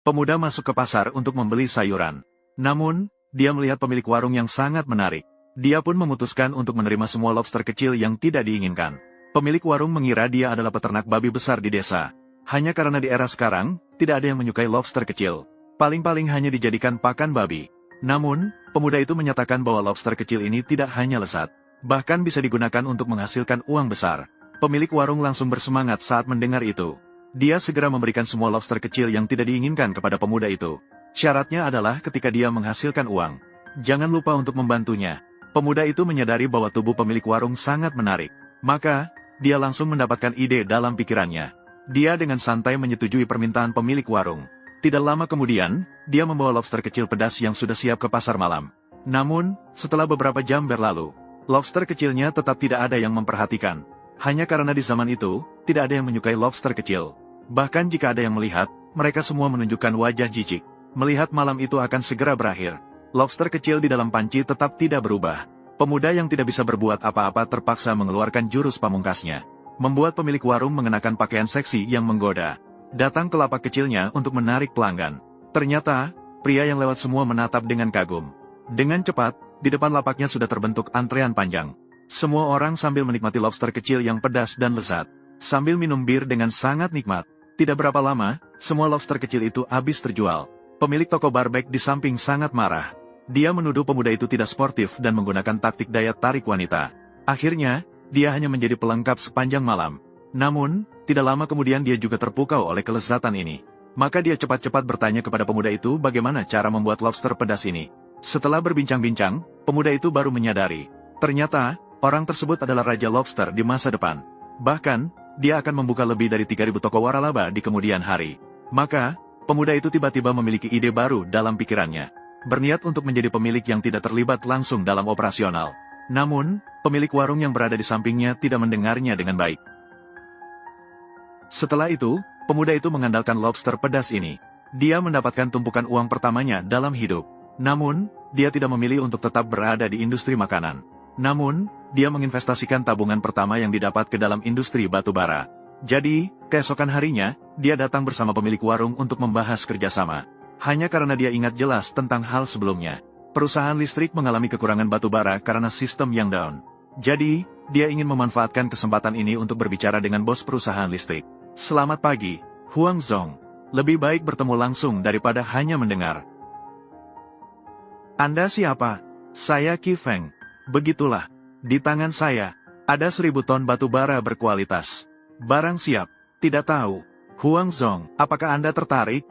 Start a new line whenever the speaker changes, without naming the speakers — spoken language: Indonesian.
Pemuda masuk ke pasar untuk membeli sayuran. Namun, dia melihat pemilik warung yang sangat menarik. Dia pun memutuskan untuk menerima semua lobster kecil yang tidak diinginkan. Pemilik warung mengira dia adalah peternak babi besar di desa. Hanya karena di era sekarang, tidak ada yang menyukai lobster kecil. Paling-paling hanya dijadikan pakan babi. Namun, pemuda itu menyatakan bahwa lobster kecil ini tidak hanya lezat, bahkan bisa digunakan untuk menghasilkan uang besar. Pemilik warung langsung bersemangat saat mendengar itu. Dia segera memberikan semua lobster kecil yang tidak diinginkan kepada pemuda itu. Syaratnya adalah ketika dia menghasilkan uang, jangan lupa untuk membantunya. Pemuda itu menyadari bahwa tubuh pemilik warung sangat menarik. Maka, dia langsung mendapatkan ide dalam pikirannya. Dia dengan santai menyetujui permintaan pemilik warung. Tidak lama kemudian, dia membawa lobster kecil pedas yang sudah siap ke pasar malam. Namun, setelah beberapa jam berlalu, lobster kecilnya tetap tidak ada yang memperhatikan. Hanya karena di zaman itu, tidak ada yang menyukai lobster kecil. Bahkan jika ada yang melihat, mereka semua menunjukkan wajah jijik. Melihat malam itu akan segera berakhir. Lobster kecil di dalam panci tetap tidak berubah. Pemuda yang tidak bisa berbuat apa-apa terpaksa mengeluarkan jurus pamungkasnya. Membuat pemilik warung mengenakan pakaian seksi yang menggoda. Datang ke lapak kecilnya untuk menarik pelanggan. Ternyata, pria yang lewat semua menatap dengan kagum. Dengan cepat, di depan lapaknya sudah terbentuk antrean panjang. Semua orang sambil menikmati lobster kecil yang pedas dan lezat. Sambil minum bir dengan sangat nikmat. Tidak berapa lama, semua lobster kecil itu habis terjual. Pemilik toko barbek di samping sangat marah. Dia menuduh pemuda itu tidak sportif dan menggunakan taktik daya tarik wanita. Akhirnya, dia hanya menjadi pelengkap sepanjang malam. Namun, tidak lama kemudian dia juga terpukau oleh kelezatan ini. Maka dia cepat-cepat bertanya kepada pemuda itu bagaimana cara membuat lobster pedas ini. Setelah berbincang-bincang, pemuda itu baru menyadari. Ternyata, orang tersebut adalah Raja Lobster di masa depan. Bahkan, dia akan membuka lebih dari 3.000 toko waralaba di kemudian hari. Maka, pemuda itu tiba-tiba memiliki ide baru dalam pikirannya. Berniat untuk menjadi pemilik yang tidak terlibat langsung dalam operasional. Namun, pemilik warung yang berada di sampingnya tidak mendengarnya dengan baik. Setelah itu, pemuda itu mengandalkan lobster pedas ini. Dia mendapatkan tumpukan uang pertamanya dalam hidup. Namun, dia tidak memilih untuk tetap berada di industri makanan. Namun, dia menginvestasikan tabungan pertama yang didapat ke dalam industri batu bara. Jadi, keesokan harinya, dia datang bersama pemilik warung untuk membahas kerjasama. Hanya karena dia ingat jelas tentang hal sebelumnya. Perusahaan listrik mengalami kekurangan batu bara karena sistem yang down. Jadi, dia ingin memanfaatkan kesempatan ini untuk berbicara dengan bos perusahaan listrik. Selamat pagi, Huang Zhong. Lebih baik bertemu langsung daripada hanya mendengar. Anda siapa? Saya Qi Feng. Begitulah. Di tangan saya, ada 1.000 ton batu bara berkualitas. Barang siap. Tidak tahu. Huang Zhong, apakah Anda tertarik?